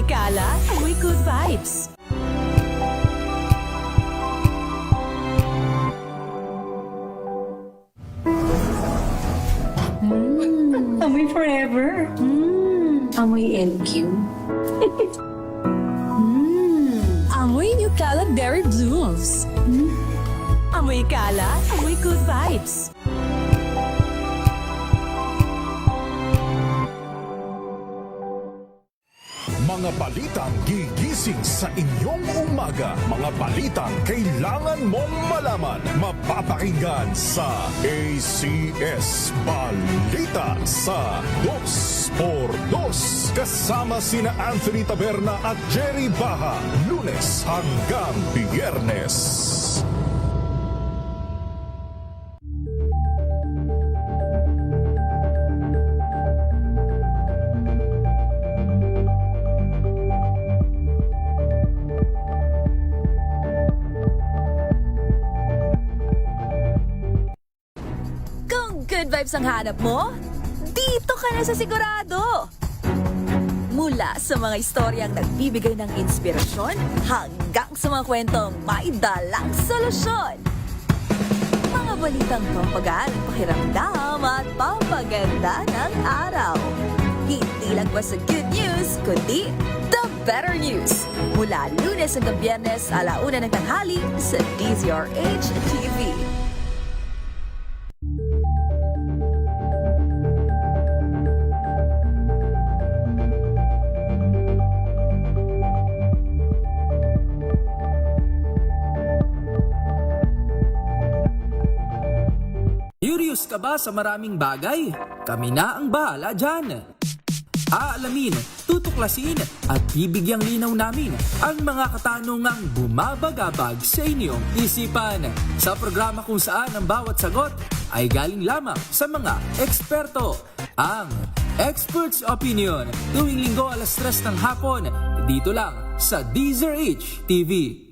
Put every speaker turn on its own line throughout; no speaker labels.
kalat, amoy good vibes.
Amoy forever. Amoy LQ.
Amoy new kalat berry blooms. Amoy kalat, amoy good vibes.
Mga balitang gigising sa inyong umaga. Mga balitang kailangan mong malaman. Mapapakinggan sa ACS Balita sa 2x2. Kasama sina Anthony Taberna at Jerry Baha. Lunes hanggang Biyernes.
Good vibes ang hanap mo? Dito ka na sa sigurado! Mula sa mga istoryang nagbibigay ng inspirasyon hanggang sa mga kwentong may dalang solusyon. Mga balitang pampagaan, pakiramdam at pampaganda ng araw. Hindi lang ba sa good news, kundi the better news. Mula Lunes hanggang Biyernes, 1:00 ng tanghali sa DZRH TV.
Curious ka ba sa maraming bagay? Kami na ang bahala dyan. Aalamin, tutuklasin at bibigyang linaw namin ang mga katanungang bumabagabag sa inyong isipan. Sa programa kung saan ang bawat sagot ay galing lamang sa mga eksperto. Ang Expert's Opinion, tuwing linggo 3:00 ng hapon, dito lang sa DZRH TV.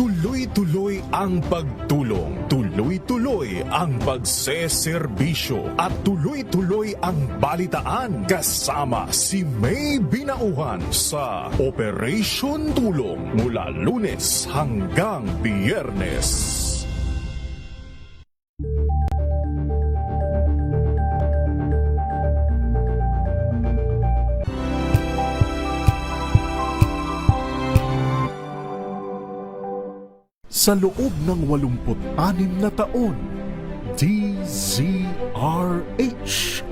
Tuloy-tuloy ang pagtulong, tuloy-tuloy ang pagseserbisyo, at tuloy-tuloy ang balitaan kasama si May Binauhan sa Operation Tulong mula Lunes hanggang Biyernes. Sa loob ng 86 na taon, DZRH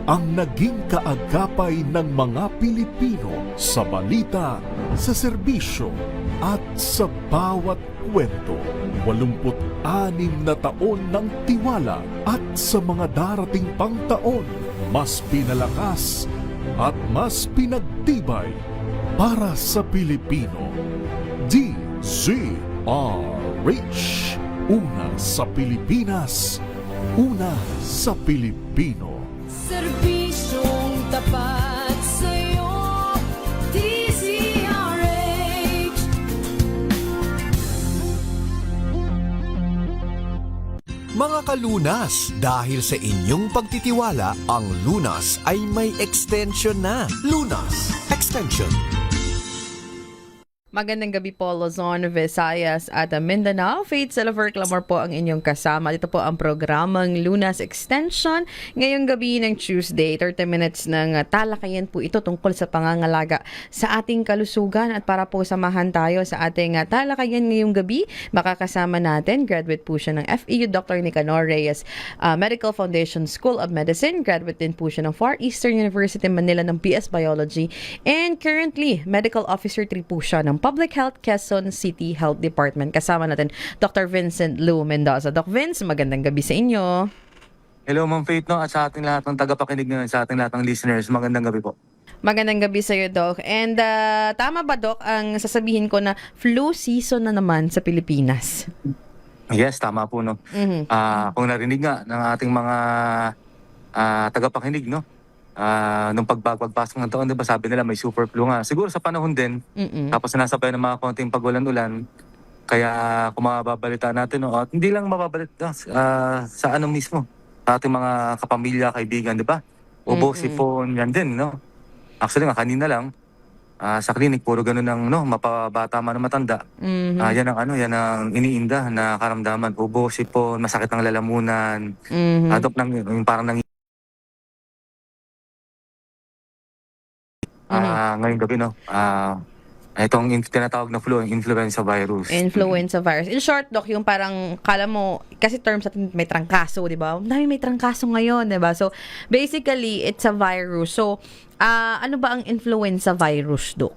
ang naging kaagapay ng mga Pilipino sa balita, sa serbisyo at sa bawat kwento. 86 na taon ng tiwala, at sa mga darating pang taon, mas pinalakas at mas pinagtibay para sa Pilipino. DZRH. Una sa Pilipinas, una sa Pilipino.
Serbisyong tapat sa'yo, DZRH.
Mga kalunas, dahil sa inyong pagtitiwala, ang Lunas ay may extension na. Lunas Extension.
Magandang gabi po, Luzon, Visayas at Mindanao. Faith Silver Clamor po ang inyong kasama. Dito po ang programang Lunas Extension. Ngayong gabi ng Tuesday, 30 minutes ng talakayan po ito tungkol sa pangangalaga sa ating kalusugan. At para po samahan tayo sa ating talakayan ngayong gabi, makakasama natin, graduate po siya ng FEU, Dr. Nicanor Reyes Medical Foundation School of Medicine. Graduate din po siya ng Far Eastern University Manila ng BS Biology. And currently, Medical Officer 3 po siya ng Public Health Quezon City Health Department. Kasama natin Dr. Vincent Lou Mendoza. Doc Vince, magandang gabi sa inyo.
Hello, Ma'am Faith, no? At sa ating lahat ng tagapakinig ngayon, sa ating lahat ng listeners, magandang gabi po.
Magandang gabi sa iyo, Doc. And tama ba, Doc, ang sasabihin ko na flu season na naman sa Pilipinas?
Yes, tama po, no? Kung narinig nga ng ating mga tagapakinig, no? nung pagpasok ng taon, di ba sabi nila may super flu nga. Siguro sa panahon din,
Mm-mm.
tapos sinasabay ng mga konting pagulan-ulan, kaya kung mababalita natin, no, at hindi lang mababalita sa ano mismo, sa ating mga kapamilya, kaibigan, di ba? Ubo, sipon, yan din, no? Actually nga, kanina lang, sa clinic, puro ganun ng no, mapabata man o matanda.
Mhm.
Yan ang iniinda na karamdaman. Ubo, sipon, masakit ng lalamunan,
Mhm.
Dok, yung parang ngayong gabi, no? Itong tinatawag na flu, yung influenza virus.
Influenza virus. In short, Doc, yung parang, kala mo, kasi term sa atin may trangkaso, di ba? Dami may trangkaso ngayon, di ba? So, basically, it's a virus. So, ano ba ang influenza virus, Doc?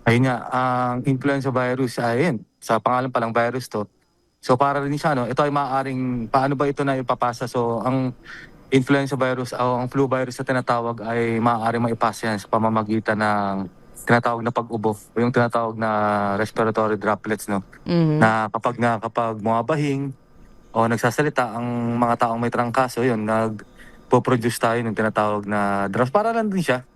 Ayun nga, ang influenza virus, ayun, sa pangalan palang virus to. So para rin siya, no, ito ay maaaring, paano ba ito na ipapasa? So ang influenza virus o ang flu virus na tinatawag ay maaaring maipasa yan sa pamamagitan ng tinatawag na pag-ubo o yung tinatawag na respiratory droplets, no?
Mhm.
Na kapag bumabahing o nagsasalita ang mga taong may trangkaso, yun, nagpo-produce tayo ng tinatawag na drops. Para lang din siya,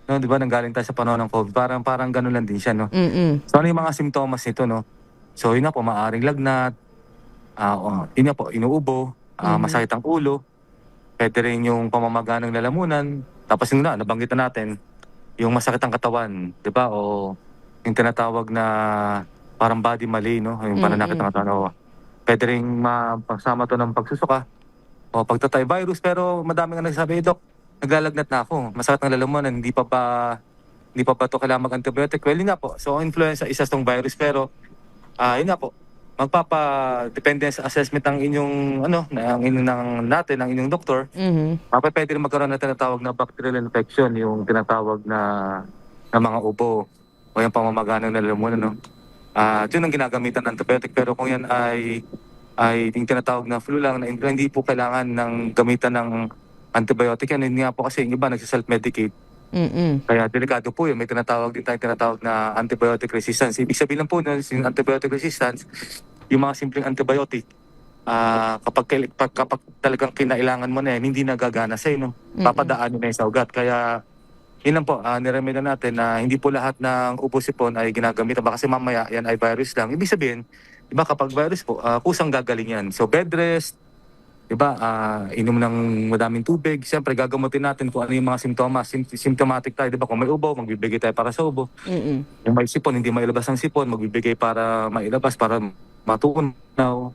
no, 'di ba, nanggaling tayo sa panahon ng COVID. Parang gano'n lang din siya, no.
Mm-mm.
So ano yung mga simptomas nito, no? So yun nga po, maaring lagnat, yun nga po, inuubo, masakit ang ulo, pwede rin yung pamamaga ng lalamunan, tapos yung nabanggit na natin, yung masakit ang katawan, 'di ba? O yung tinatawag na parang body malaise, no? Yung pananakit ng katawan. O, pwede rin mapasama to ng pagsusuka o pagtatay virus, pero madami nga nagsasabi, Dok, naglalagnat na ako, masakit ng lalamunan, hindi pa ba to kailangan mag-antibiotic? Well, yun nga po. So, ang influenza, isa tong virus, pero yun nga po, depende sa assessment ng inyong, ng inyong doktor,
Mhm.
pwede rin magkaroon na tinatawag na bacterial infection, yung tinatawag na mga ubo o yung pamamaga ng lalamunan, no? Yun ang ginagamitan ng antibiotic, pero kung yan ay yung tinatawag na flu lang, na hindi po kailangan ng gamitan ng antibiotic yan. Hindi nga po kasi yung iba nagsiself-medicate.
Mm-mm.
Kaya delikado po yun. May tinatawag din tayong tinatawag na antibiotic resistance. Ibig sabihin lang po na yung antibiotic resistance, yung mga simpleng antibiotic, kapag talagang kinailangan mo na yan, hindi nagagana sa'yo, no? Papadaan na yung sa ugat. Kaya yun lang po, niremedya natin na hindi po lahat ng ubo-sipon ay ginagamit. Baka kasi mamaya yan ay virus lang. Ibig sabihin, diba kapag virus po, kusang gagaling yan. So bed rest, diba, inom ng madaming tubig. Siyempre, gagamutin natin kung ano yung mga simptomas. Symptomatic tayo, diba? Kung may ubo, magbibigay tayo para sa ubo.
Mm-mm.
Yung may sipon, hindi mailabas ang sipon, magbibigay para mailabas, para matunaw.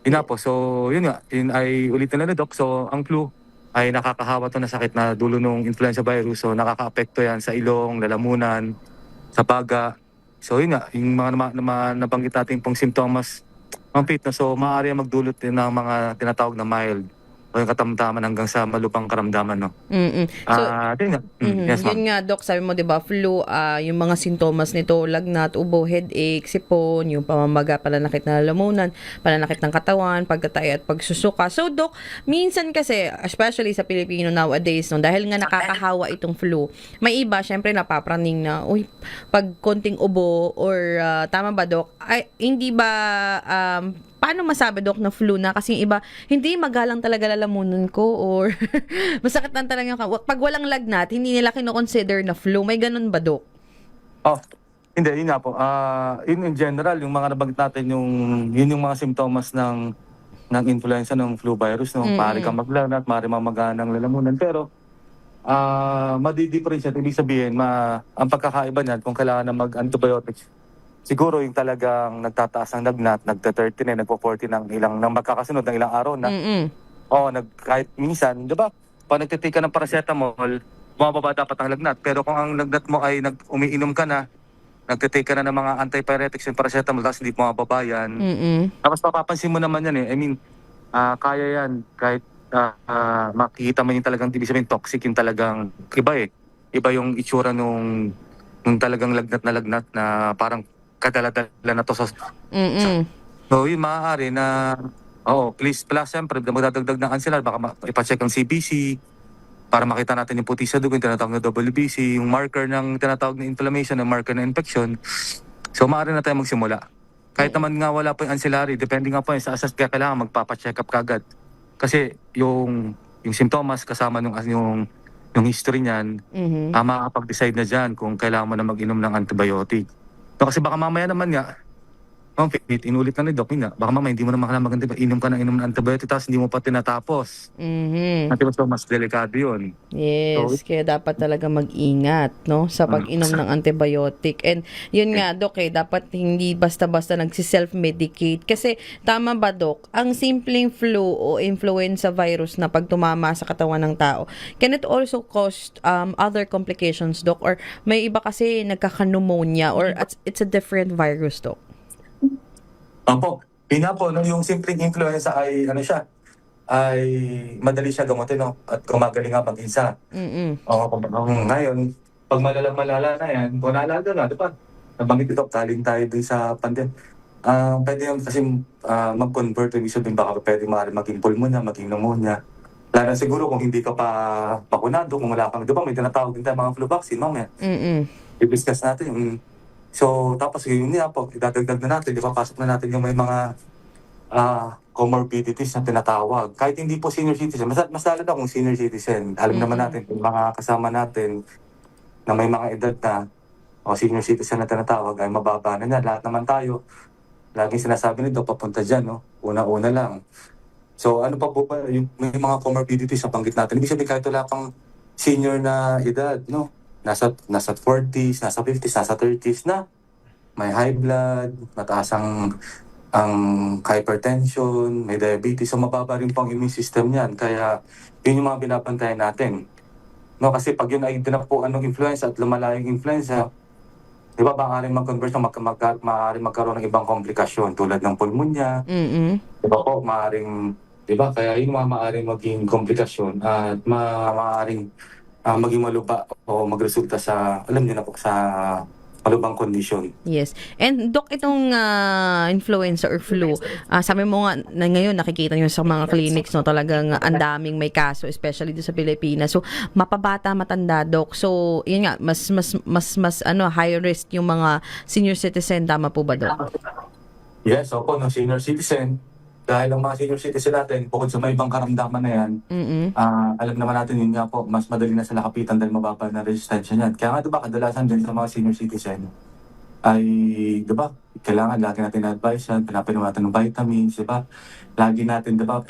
Yun na po. So, yun nga. Yun ay ulitin na, Doc. So, ang flu ay nakakahawa to na sakit na dulo ng influenza virus. So, nakaka-apekto yan sa ilong, lalamunan, sa baga. So, yun nga. Yung mga nabanggit natin pong simptomas, so maaari magdulot din ng mga tinatawag na mild o yung katamtaman hanggang sa malubhang karamdaman, no?
Mm-mm. So,
Yun nga. Yes, ma'am.
yun nga, Doc, sabi mo, di ba, flu, yung mga sintomas nito, lagnat, ubo, headache, sipon, yung pamamaga, pananakit na lalamunan, pananakit ng katawan, pagtatay at pagsusuka. So, Doc, minsan kasi, especially sa Pilipino nowadays, no, dahil nga nakakahawa itong flu, may iba, syempre, napapraning na, uy, pag konting ubo, or, tama ba, Doc, ay, hindi ba, paano masabi, Doc, na flu na? Kasi yung iba, hindi magalang talaga lalamunan ko or masakit lang talaga yung pag walang lagnat, hindi nila kino-consider na flu. May ganun ba, Doc?
Hindi, yun nga po. In general, yung mga nabanggit natin, yun yung mga simptomas ng influenza, ng flu virus, no? Maaari kang maglagnat, maaari mamaga ng lalamunan. Pero, madi-differentiate, ibig sabihin, ang pagkakaiba niyan, kung kailangan na mag-antibiotics, siguro yung talagang nagtataas ng lagnat, nagta-30 na, nagpo-40 ng magkakasunod ng ilang araw na. Kahit minsan, di ba, pag nagtitake ka ng paracetamol, bumababa dapat ang lagnat. Pero kung ang lagnat mo ay umiinom ka na, nagtitake ka na ng mga antipyretics yung paracetamol, tapos hindi bumababa yan. Tapos mapapansin mo naman yan eh. I mean, kaya yan. Kahit makikita mo yung talagang, ibig sabihin, toxic yung talagang, iba eh. Iba yung itsura nung talagang lagnat na parang kadala-dala na to sa... So yun, maaari na, plus siyempre, magdadagdag ng ancillary, baka ipacheck ang CBC para makita natin yung puti sa dugo, yung tinatawag na WBC, yung marker ng tinatawag na inflammation, yung marker na infection. So maaari na tayo magsimula. Kahit naman nga wala po yung ancillary, depende nga po yung sa assess, kaya kailangan magpapacheck up kagad. Kasi yung simptomas kasama yung yung history niyan, makakapag-decide na dyan kung kailangan mo na mag-inom ng antibiotic. No, kasi baka mamaya naman nga, Ma'am Faith, inulit na ni Doc, nga, baka mamaya hindi mo na makakailangan inom ka inom ng antibiotic tapos hindi mo pa tinatapos. So, mas delikado yun.
Yes, kaya dapat talaga mag-ingat, no, sa pag-inom ng antibiotic. And yun nga, Doc, dapat hindi basta-basta nagsi-self-medicate. Kasi, tama ba, Doc, ang simpleng flu o influenza virus na pag tumama sa katawan ng tao, can it also cause other complications, Doc? Or may iba kasi nagkaka-pneumonia or it's a different virus, Doc?
Opo. Yun nga po, no, yung simpleng influenza ay, ay madali siya gamutin, no? At gumagaling nga mag-isa. Ngayon, pag malala na yan, kung naalala na, di ba? Nabanggit ito, kaling tayo dun sa pandemya. Pwede yung kasi mag-convert, ibig sabihin baka pwede maging pulmonya, maging pneumonia. Lalo siguro kung hindi ka pa bakunado, kung wala kang, di ba, may tinatawag din tayo mga flu vaccine, mamaya. I-discuss natin yung so, tapos yun nga po, idadagdag na natin, di ba, pasok na natin yung may mga comorbidities na tinatawag. Kahit hindi po senior citizen, mas lalo na kung senior citizen. Alam naman natin, yung mga kasama natin na may mga edad na o senior citizen na tinatawag ay mababa na niya. Lahat naman tayo, laging sinasabi nito, papunta dyan, no? Una-una lang. So, ano pa po ba, yung may mga comorbidities na banggit natin. Ibig sabihin, kahit wala pang senior na edad, no? Nasa 40s, nasa 50s, nasa 30s na may high blood, mataas ang hypertension, may diabetes, so mababa rin pang immune system niyan. Kaya yun yung mga binabantayan natin. No, kasi pag yun ay dinapuan ng influenza at lumala yung influenza, di ba, maaaring mag-convert na maaaring magkaroon ng ibang komplikasyon tulad ng pulmonya. Di ba po, maaaring, di ba, kaya yun maaaring maging komplikasyon at maaaring maging malupa o magresulta sa, alam niyo na po, sa malubang kondisyon.
Yes. And Doc, itong influenza or flu, sabi mo nga na ngayon nakikita nyo sa mga clinics, no, talagang ang daming may kaso, especially dito sa Pilipinas. So, mapabata, matanda, Doc. So, yun nga, mas high risk yung mga senior citizen. Tama po ba, Doc?
Yes, opo, no, senior citizen. Dahil ang mga senior citizen natin, bukod sa may ibang karamdaman na yan, alam naman natin yun nga po, mas madali na sila kapitan dahil mababa na resistensya niyan. Kaya nga diba, kadalasan din sa mga senior citizen ay, diba, kailangan lagi natin na-advise yan, pinapinom natin ng vitamins, diba? Lagi natin, diba,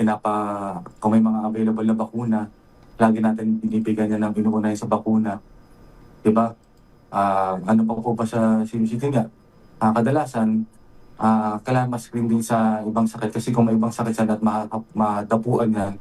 kung may mga available na bakuna, lagi natin binibigyan niya ng inuunahin sa bakuna. Diba? Ano pa po ba sa senior citizen nga? Kadalasan, kailangan ma-screen din sa ibang sakit kasi kung may ibang sakit siya at madapuan niya,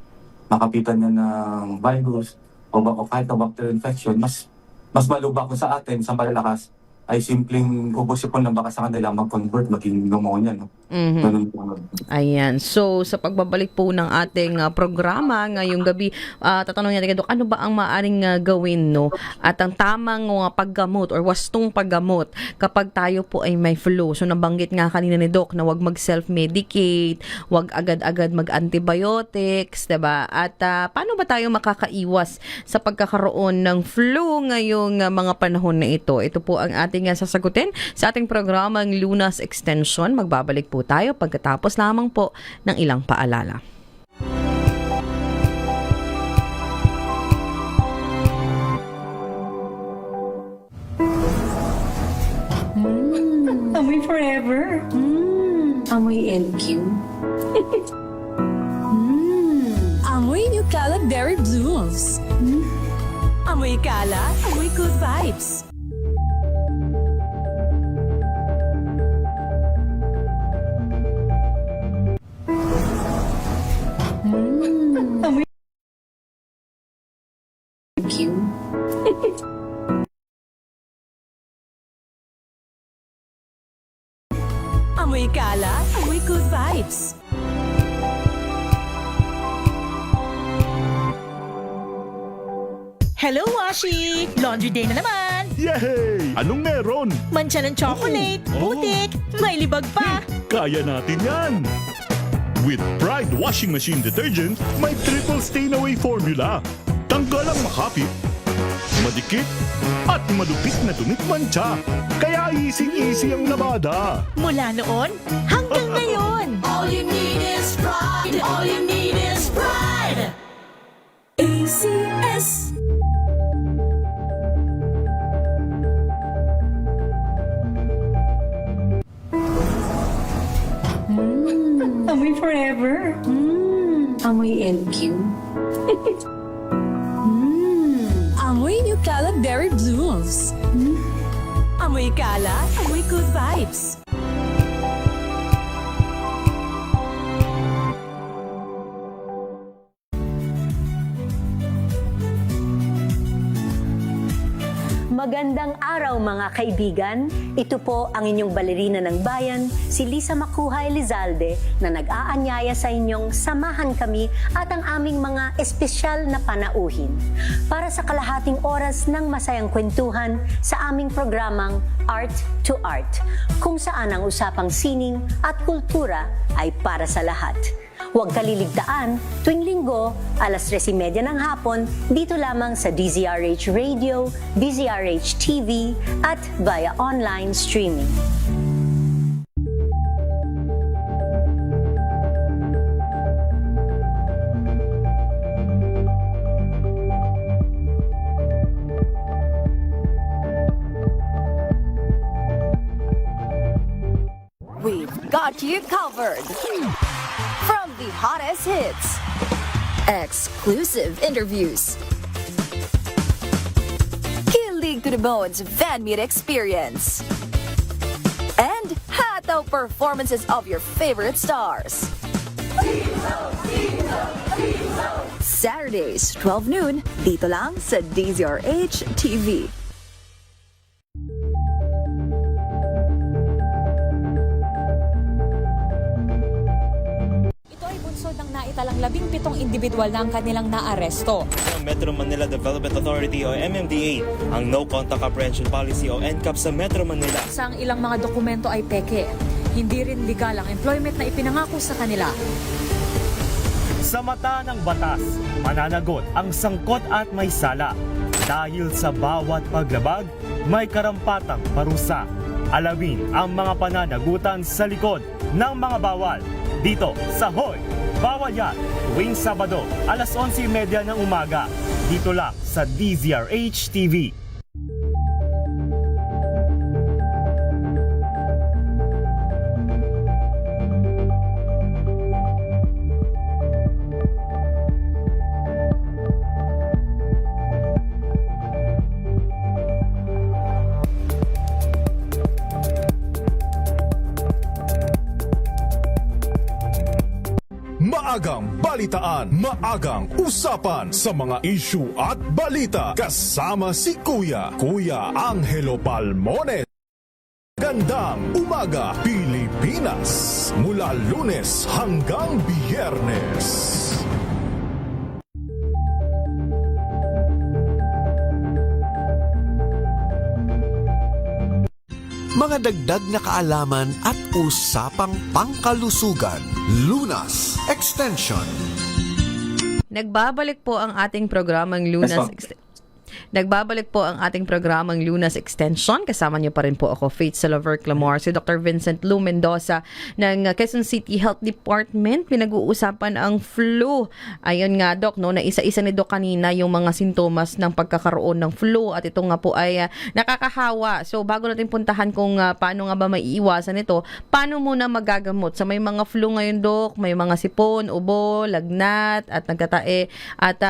makapitan niya ng virus o kahit na bacterial infection, mas malubak kung sa atin, sa malalakas, ay simpleng ubosipon lang baka sa kanila mag-convert, maging pneumonia, no? Ganun po.
Ayan. So, sa pagbabalik po ng ating programa ngayong gabi, tatanungin natin, Dok, ano ba ang maaring gawin, no? At ang tamang paggamot or wastong paggamot kapag tayo po ay may flu. So, nabanggit nga kanina ni Doc na wag mag-self-medicate, wag agad-agad mag-antibiotics, diba? At paano ba tayo makakaiwas sa pagkakaroon ng flu ngayong mga panahon na ito? Ito po ang ating sasagutin sa ating programang Lunas Extension. Magbabalik po tayo pagkatapos lamang po ng ilang paalala.
Amoy forever. Amoy LQ.
Amoy New Calab Berry Blooms. Amoy kala, amoy good vibes.
Amoy LQ.
Amoy kala, amoy good vibes.
Hello, Washi! Laundry day na naman!
Yay! Anong meron?
Mancha ng chocolate, putik, may libag pa!
Kaya natin yan! With Pride Washing Machine Detergent, may triple stain-away formula. Tanggalang makapit, madikit, at malupit na dumit mancha. Kaya easy-easy ang labada.
Mula noon hanggang ngayon!
All you need is pride. All you need is pride. ACS.
Amoy forever. Amoy LQ.
Amoy Eucalypt Berry Blooms. Amoy kalat, amoy good vibes.
Magandang araw mga kaibigan. Ito po ang inyong balerina ng bayan, si Lisa Macuja Elizalde, na nag-aanyaya sa inyong samahan kami at ang aming mga espesyal na panauhin para sa kalahating oras ng masayang kwentuhan sa aming programang Art to Art, kung saan ang usapang sining at kultura ay para sa lahat. Huwag kaliligtaan, tuwing linggo, alas 3:30 ng hapon, dito lamang sa DZRH Radio, DZRH TV, at via online streaming.
We've got you covered. From the hottest hits, exclusive interviews, kilig to the bones fan meet experience, and hataw performances of your favorite stars. Saturdays, 12 noon, dito lang sa DZRH TV.
Ito ay bunsod ng naitalang 17 individual na ang kanilang naaresto.
Ang Metro Manila Development Authority o MMDA ang No Contact Apprehension Policy o NCAP sa Metro Manila.
Sa ang ilang mga dokumento ay peke. Hindi rin legal ang employment na ipinangako sa kanila.
Sa mata ng batas, mananagot ang sangkot at may sala. Dahil sa bawat paglabag, may karampatang parusa. Alamin ang mga pananagutan sa likod ng mga bawal. Dito sa Hoy! Bawal Yan! Tuwing Sabado, alas 11:30 ng umaga. Dito lang sa DZRH TV.
Maagang balitaan, maagang usapan sa mga issue at balita. Kasama si Kuya Angelo Palmones. Gandang Umaga Pilipinas, mula Lunes hanggang Biyernes.
Mga dagdag na kaalaman at usapang pangkalusugan. Lunas Extension.
Nagbabalik po ang ating programang Lunas Nagbabalik po ang ating programang Lunas Extension. Kasama niyo pa rin po ako, Faith Salaver Clamor, si Dr. Vincent Lou Mendoza ng Quezon City Health Department. Pinag-uusapan ang flu. Ayun nga, Doc, no, na isa-isa ni Doc kanina yung mga sintomas ng pagkakaroon ng flu at ito nga po ay nakakahawa. So, bago natin puntahan kung paano nga ba maiiwasan ito, paano muna magagamot? Sa may mga flu ngayon, Doc, may mga sipon, ubo, lagnat, at nagtatae. At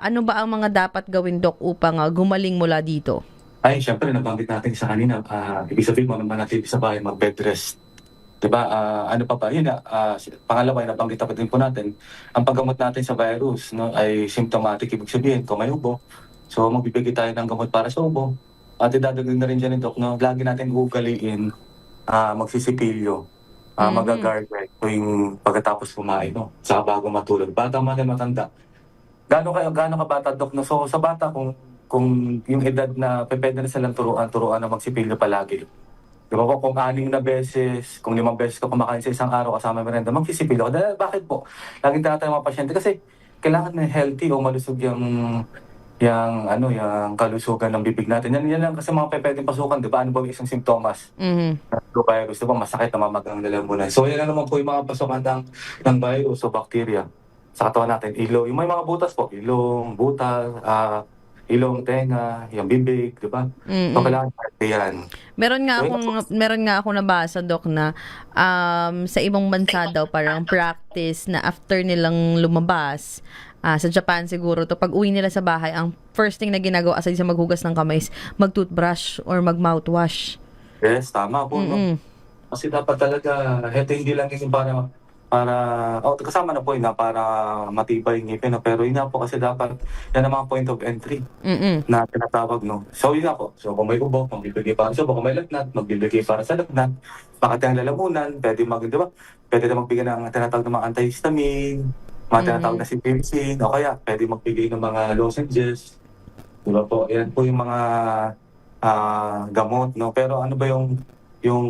ano ba ang mga dapat gawin, Doc, upang gumaling mula dito?
Ay, syempre, nabanggit natin sa kanina, ibig sabihin mo naman natin sa bahay, mag-bed rest. Diba? Ano pa ba? Yun na, pangalawa, nabanggit pa din po natin, ang paggamot natin sa virus, no, ay symptomatic, ibig sabihin, kung may ubo, so magbibigay tayo ng gamot para sa ubo. At idadagdag na rin dyan ni Doc, no, lagi natin ugaliin, magsisipilyo, magagargle tuwing pagkatapos kumain, no, saka bago matulog. Bata man ay matanda. Gaano ka bata, Doc? No? So, sa bata, kung yung edad na pwede na silang turuan na magsipilyo palagi. Di ba po, kung 6 na beses, kung 5 beses ka kumakain sa isang araw kasama merenda, magsisipilyo ka. Dahil bakit po? Laging tinatay mga pasyente kasi kailangan na healthy o malusog yung kalusugan ng bibig natin. Yan lang kasi mga pwedeng pasukan, di ba? Ano ba yung isang simptomas? Virus, di ba? Masakit na mamagang lalamunan. So, yan na naman po yung mga pasukan ng virus o bacteria sa katawan natin. Ilong, yung may mga butas po, ilong, butal, ilong, tenga, yung bibig, di ba? So, kailangan natin yan.
Meron nga ako nabasa, Doc, na sa ibang bansa daw parang practice na after nilang lumabas, sa Japan siguro to, pag uwi nila sa bahay, ang first thing na ginagawa aside sa maghugas ng kamay is mag-toothbrush or mag-mouthwash.
Yes, tama po, no? Kasi dapat talaga, heto hindi lang yung kasama na po yun na para matibay yung ngipin, no? Pero yun nga po kasi dapat, yan ang mga point of entry na tinatawag, no? So yun nga po, so kung may ubo, magbibigay para sa ubo, kung may lagnat, magbibigay para sa lagnat, bakit ang lalamunan, pwede di ba? Pwede na magbigay ng tinatawag ng mga antihistamine, mga tinatawag na cetirizine, o kaya pwede magbigay ng mga lozenges, di ba po? Yan po yung mga gamot, no? Pero ano ba yung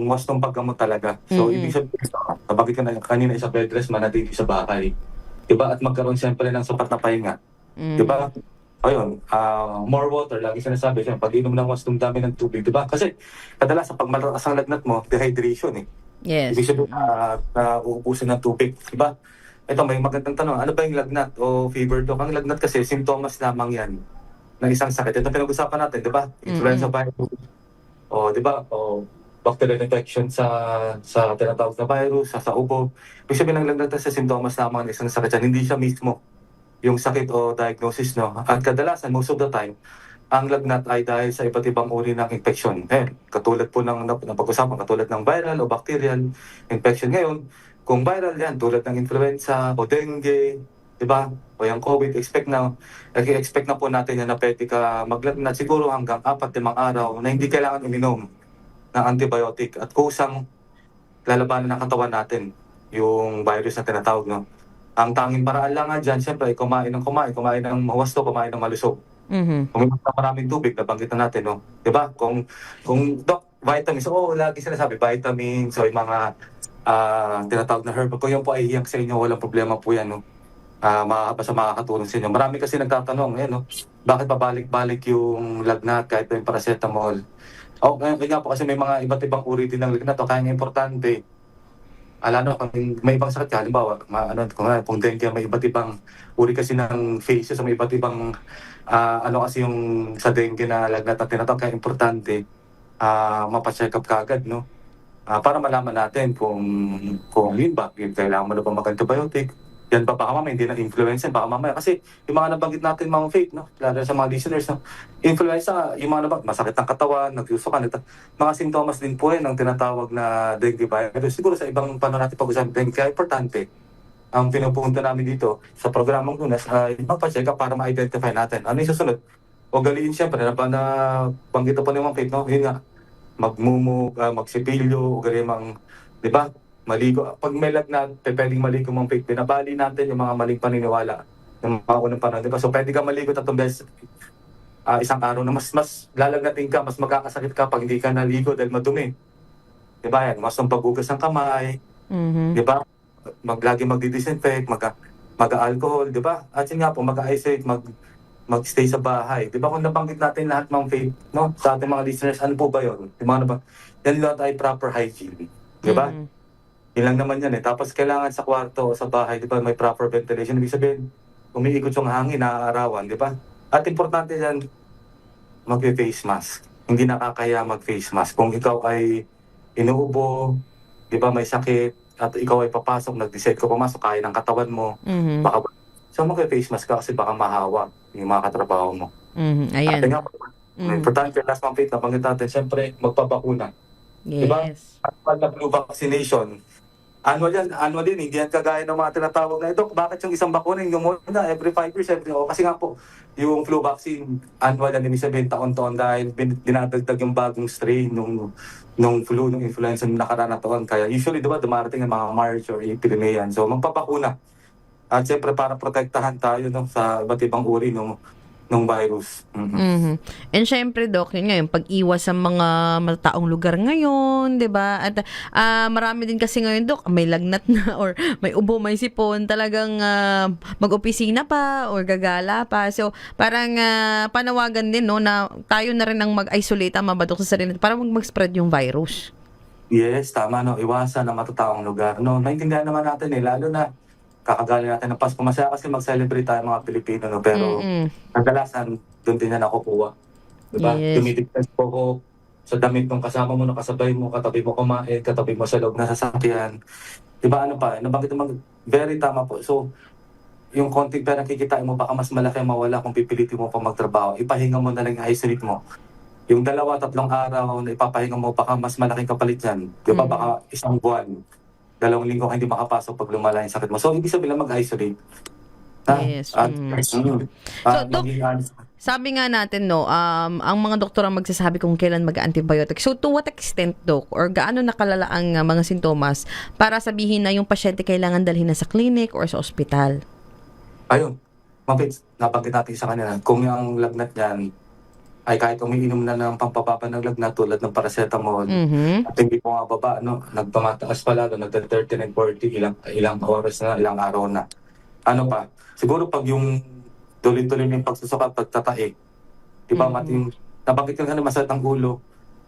wastong paggamot talaga. So, ibig sabihin, kapag ka na kanina sa bed rest, manatili sa bahay. Diba? At magkaroon siyempre ng sapat na pahinga. Diba? Ayun, more water, lagi sinasabi siya, pag-inom ng wastong dami ng tubig. Diba? Kasi, kadalasan, pag malakas ang lagnat mo, dehydration eh.
Yes.
Ibig sabihin, uubusin ng tubig. Diba? Ito, may magandang tanong, ano ba yung lagnat o fever dog? Ang lagnat kasi, simptomas lamang yan ng isang sakit. Ito pinag-usapan natin, diba? Influenza virus. O, diba? O, bacterial infection sa tinatawag na virus, sa ubo. Ibig sabihin ng lagnat sa sintomas lamang ng isang sakit yan, hindi siya mismo yung sakit o diagnosis, no? At kadalasan, most of the time, ang lagnat ay dahil sa iba't ibang uri ng infection. Katulad po ng pag-usapan, katulad ng viral o bacterial infection. Ngayon, kung viral yan, tulad ng influenza o dengue, di ba? O yung COVID, expect na po natin yan na pwede ka maglagnat siguro hanggang 4-5 araw na hindi kailangan uminom ng antibiotic at kusang lalabanan ng katawan natin yung virus na tinatawag, no? Ang tanging paraan lang nga dyan, siyempre, kumain ng mawasto, kumain ng malusog. Uminom ng maraming tubig, nabanggit na natin, no? Diba? Kung Doc, vitamins, lagi sinasabi, vitamins, so yung mga tinatawag na herb, kung yun po ay hiyak sa inyo, walang problema po yan, no? Basta makakatulong sa inyo. Marami kasi nagtatanong, no? Bakit pabalik-balik yung lagnat kahit yung paracetamol? Kaya nga po kasi may mga iba't ibang uri din ng lagnat. Kaya nga importante, kung may ibang sakit, halimbawa, kung dengue, may iba't ibang uri kasi ng phases, may iba't ibang, kasi yung sa dengue na lagnat na tinatawag, kaya importante, mapacheck up kagad, no? Para malaman natin kung yun ba, kailangan mo na ba mag-antibiotic, yan ba baka mamaya hindi na influenza, baka mamaya kasi yung mga nabanggit natin mga faith, no? Lalo sa mga listeners, no? Influenza, yung mga nabanggit, masakit ng katawan, nagsusukan, mga sintomas din po yan ng tinatawag na dengue virus. Siguro sa ibang paano natin pag-usapan dengue, kaya importante ang pinupunta namin dito sa programang Lunas ay mapacheck up para ma-identify natin. Ano yung susunod? Ugaliin siyempre, banggit po ng mga faith, no? Yun nga, magsipilyo, ugaliin di ba? Maligo. Pag may lagnat, pwedeng maligo mong faith. Binabali natin yung mga maling paniniwala ng mga unang panahon. Diba? So pwede ka maligo 3 beses isang araw na mas lalagnatin ka, mas magkakasakit ka pag hindi ka naligo dahil madumi. Diba yan? Mas ang paghugas ng kamay. Diba? Lagi magdi-disinfect, mag-alcohol. Diba? At yun nga po, mag-isolate, mag-stay sa bahay. Diba kung nabanggit natin lahat ng faith, no? Sa ating mga listeners, ano po ba yun? Yan lahat ay proper hygiene. Diba? Yun lang naman yan eh. Tapos kailangan sa kwarto o sa bahay, di ba, may proper ventilation. Ibig sabihin, umiikot yung hangin, naaarawan, di ba? At importante yan, mag-face mask. Hindi nakakaya mag-face mask. Kung ikaw ay inuubo, di ba, may sakit, at ikaw ay papasok, nag-decide ka pumasok, kaya ng katawan mo, so mag-face mask ka kasi baka mahawa yung mga katrabaho mo.
Ayan.
At nga, importante, last month, nabanggit natin, siyempre, magpabakuna.
Yes.
Diba? At na flu vaccination. Annual din, hindi yan kagaya ng mga tinatawag na ito. Bakit yung isang bakuna, yung muna, every 5 years, kasi nga po, yung flu vaccine, annual yan, ibig sabihin taon-taon dahil dinadagdag yung bagong strain nung flu, nung influenza nung nakaraan na taon. Kaya usually, diba, dumarating ang mga March or April na yan. So, magpapakuna. At siyempre, para protektahan tayo sa iba't ibang uri nung virus.
And syempre, Doc, yun nga, yung pag-iwas sa mga mataong lugar ngayon, di ba? At marami din kasi ngayon, Doc, may lagnat na or may ubo, may sipon, talagang mag-opisina pa or gagala pa. So, parang panawagan din, no, na tayo na rin ang mag-isolate, mabadok sa sarili para mag-spread yung virus.
Yes, tama, no? Iwasan ang matataong lugar. No, naintindihan naman natin lalo na kakagaling natin ng Pasko. Masaya kasi mag-celebrate tayo mga Pilipino, no? Pero kadalasan, doon din yan nakukuha. Diba?
Yes.
Dumidepends po ko sa damit ng kasama mo, nakasabay mo, katabi mo kumain, katabi mo sa loob ng sasakyan. Diba ano pa, nabanggit naman, very tama po. So, yung konting pera kikitain mo, baka mas malaki ang mawala kung pipilitin mo pa magtrabaho. Ipahinga mo na lang, isolate mo. Yung 2-3 araw na ipapahinga mo, baka mas malaking kapalit yan. Diba? Baka 1 buwan, 2 linggo ka hindi makapasok pag lumala yung sakit mo. So, ibig sabihin lang mag-isolate.
Yes. Dok, sabi nga natin, no, ang mga doktor ang magsasabi kung kailan mag-antibiotic. So, to what extent, Dok, or gaano nakalala ang mga sintomas para sabihin na yung pasyente kailangan dalhin na sa clinic or sa ospital?
Ayun, mapit, nabanggit natin sa kanila. Kung yung lagnat niyan, ay kahit umiinom na ng pampababa ng lagnat tulad ng paracetamol, at hindi po nga baba, no, nagpamataas pa lalo, nagta-39, 40, ilang oras na, ilang araw na. Ano pa? Siguro pag yung tuloy-tuloy yung pagsusuka, pagtatae, di ba, nabanggit ka na masakit ang ulo,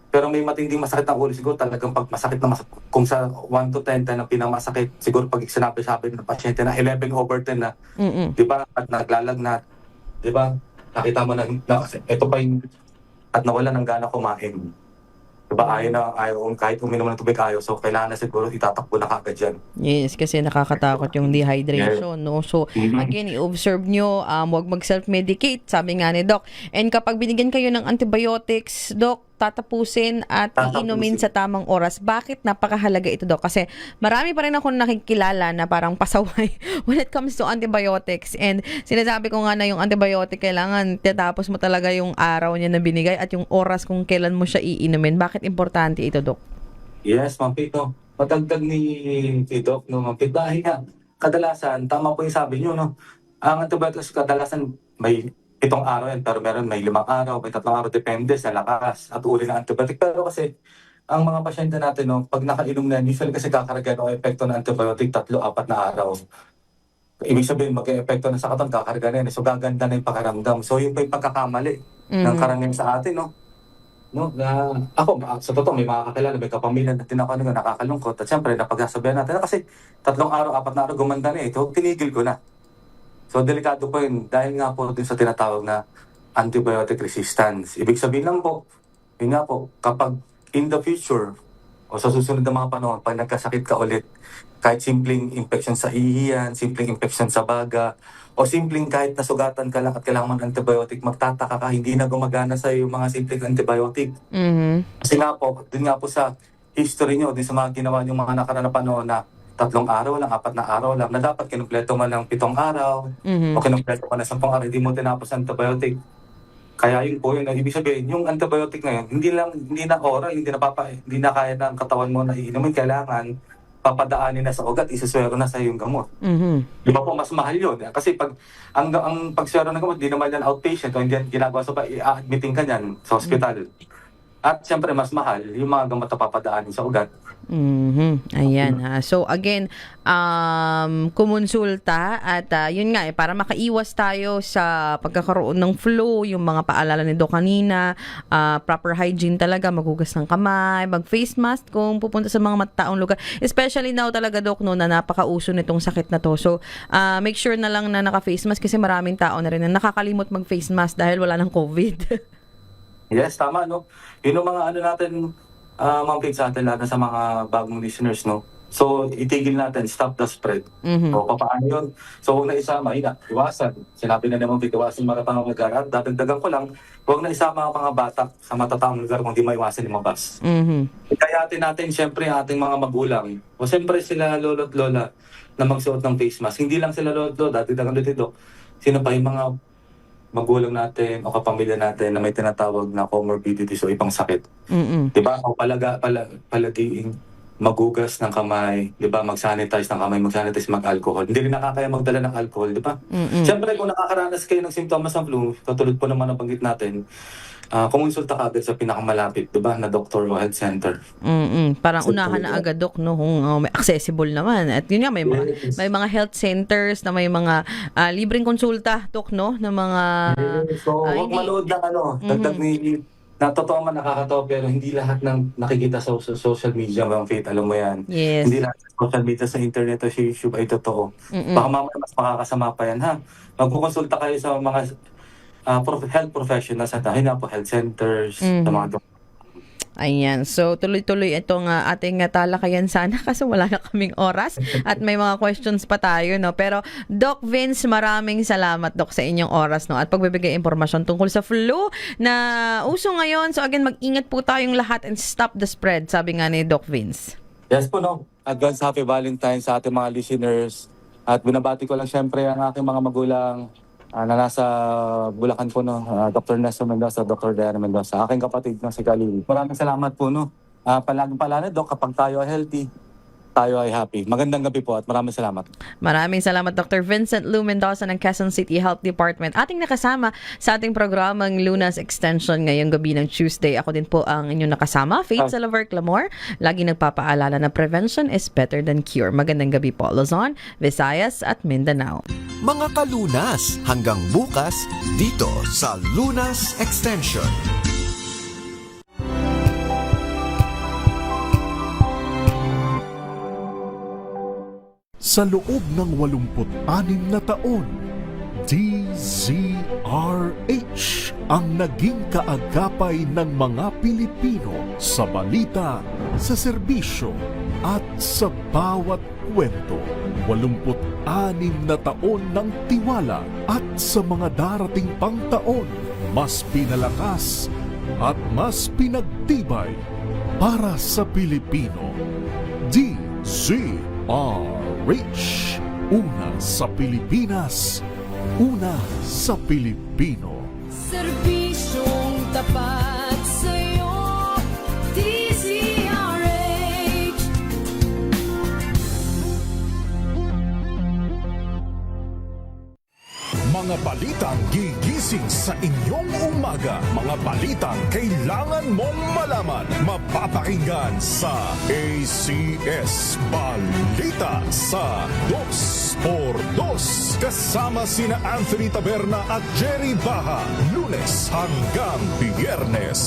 pero may matinding masakit ang ulo, siguro talagang pag masakit na kung sa 1 to 10 ang pinakamasakit, siguro pag sinabi ng pasyente na 11/10 na, di ba, at naglalagnat, di ba, nakita mo na ito pa yung, at nawala ng gana kumain. Diba, ayaw kahit uminom ng tubig ayaw. So, kailangan na siguro itatakbo na kagad yan.
Yes, kasi nakakatakot yung dehydration, no? So, again, i-observe nyo, huwag mag-self-medicate, sabi nga ni Doc. And kapag binigyan kayo ng antibiotics, Doc, tatapusin at iinumin sa tamang oras. Bakit napakahalaga ito, Doc? Kasi marami pa rin ako nakikilala na parang pasaway when it comes to antibiotics. And sinasabi ko nga na yung antibiotic kailangan tatapos mo talaga yung araw niya na binigay at yung oras kung kailan mo siya iinumin. Bakit importante ito, Doc?
Yes, Ma'am Pete, no. Matagdag ni Doc, no, Ma'am Pete. Dahil nga, kadalasan, tama po yung sabi nyo, no. Ang antibiotics kadalasan may 7 araw yan, pero may 5 araw, may 3 araw, depende sa lakas at uri ng antibiotic. Pero kasi, ang mga pasyente natin, no, pag nakainom na yan, usually kasi kakarga o epekto ng antibiotic 3-4 na araw. Ibig sabihin, mag-epekto na sa katawan, kakarga na yan. So, gaganda na yung pakaramdam. So, yun pa yung pagkakamali ng karamihan sa atin, no. No, na ako, sa totoo, may mga kakilala, may kapamilya na tinakano nga nakakalungkot. At siyempre, napagsasabihan natin, kasi 3 araw, 4 na araw, gumanda na eh. So, tinigil ko na. So, delikado po yun dahil nga po din sa tinatawag na antibiotic resistance. Ibig sabihin lang po, yun nga po, kapag in the future o sa susunod na mga panahon, pag nagkasakit ka ulit, kahit simpleng infection sa ihiyan, simpleng infection sa baga, o simpleng kahit nasugatan ka lang at kailangan ng antibiotic, magtataka ka, hindi na gumagana sa yung mga simpleng antibiotic. Kasi nga po, din nga po sa history nyo, din sa mga ginawa yung mga nakaraan na panahon na 3 araw lang, 4 na araw lang, na dapat kinumpleto man lang 7 araw, o kinumpleto man lang 10 araw, hindi mo tinapos antibiotic. Kaya yun po yun, ibig sabihin, yung antibiotic ngayon, hindi na oral, hindi na kaya ng katawan mo na iinumin, kailangan papadaanin na sa ugat, isaswero na sa yung gamot. Di ba po, mas mahal yun. Kasi pag ang pagswero ng gamot, di naman yan outpatient, o hindi yan ginagawa, so pa i-admitting ka yan sa hospital. At siyempre, mas mahal yung mga gamot na papadaanin sa ugat.
Ayan ha. So again, kumonsulta at yun nga para makaiwas tayo sa pagkakaroon ng flu, yung mga paalala ni Doc kanina, proper hygiene talaga, maghugas ng kamay, mag-face mask kung pupunta sa mga mataong lugar. Especially now talaga, Doc, no, na napakauso nitong sakit na to. So make sure na lang na naka-face mask kasi maraming tao na rin na nakakalimot mag-face mask dahil wala ng COVID.
Yes, tama, no? Yun yung mga ano natin, Ma'am Pete, sa atin lahat sa mga bagong listeners, no? So, itigil natin, stop the spread. So, paano yun? So, huwag na isama, iwasan. Sinabi na naman, iwasan mga tao lugar. At dadagdagan ko lang, huwag na isama ang mga bata sa matataong lugar kung di maiwasan lumabas. Kaya natin, siyempre, ating mga magulang, o siyempre sila lolo't lola na magsuot ng face mask. Hindi lang sila lolo't lola, dagdagan dito. Sino pa yung mga magulang natin o kapamilya natin na may tinatawag na comorbidities o ibang sakit. Diba? O palaging magugas ng kamay, diba? Mag-sanitize ng kamay, mag-sanitize, mag-alcohol. Hindi rin nakakaya magdala ng alcohol, diba? Siyempre, kung nakakaranas kayo ng simptomas ng flu, katulad po naman ang banggit natin, kumonsulta ka agad sa pinakamalapit, diba, na doktor o health center.
Parang unahan na agad, Doc, no, kung may accessible naman. At yun nga, may mga health centers na may mga libreng konsulta, Doc, no, na mga...
So, huwag malood ng dagdag ni... Na totoo man nakakatawa, pero hindi lahat ng nakikita sa social media, Ma'am Faith, alam mo yan.
Yes.
Hindi lahat sa social media, sa internet o sa YouTube ay totoo. Baka mamaya mas makakasama pa yan, ha? Magkukonsulta kayo sa mga health professionals at yun nga po, health centers, sa mga
Ayan. So, tuloy-tuloy itong ating talakayan sana kasi wala na kaming oras at may mga questions pa tayo, no? Pero, Doc Vince, maraming salamat, Doc, sa inyong oras, no? At pagbibigay impormasyon tungkol sa flu na uso ngayon. So, again, mag-ingat po tayong lahat and stop the spread, sabi nga ni Doc Vince.
Yes po, no. Advance Happy Valentine's sa ating mga listeners. At binabati ko lang syempre ang aking mga magulang na nasa Bulacan po, no. Dr. Nestor Mendoza, Dr. Diana Mendoza. Aking kapatid, no, si Kalili. Maraming salamat po, no. Palaging pala, Doc, kapag tayo ay healthy, tayo ay happy. Magandang gabi po at maraming salamat.
Maraming salamat, Dr. Vincent Lou Mendoza ng Quezon City Health Department. Ating nakasama sa ating programang Lunas Extension ngayong gabi ng Tuesday. Ako din po ang inyong nakasama, Faith Salaver Clamor. Lagi nagpapaalala na prevention is better than cure. Magandang gabi po, Luzon, Visayas at Mindanao.
Mga kalunas, hanggang bukas dito sa Lunas Extension.
Sa loob ng 86 na taon, DZRH ang naging kaagapay ng mga Pilipino sa balita, sa serbisyo at sa bawat kwento. 86 na taon ng tiwala at sa mga darating pang taon, mas pinalakas at mas pinagtibay para sa Pilipino. DZRH. Una sa Pilipinas, una sa Pilipino.
Serbisyong tapat sa'yo, DZRH.
Mga balitang gigising sa inyong umaga. Mga balitang kailangan mong malaman. Mapapakinggan sa ACS Balita sa 2x2. Kasama sina Anthony Taberna at Jerry Baha. Lunes hanggang Biyernes.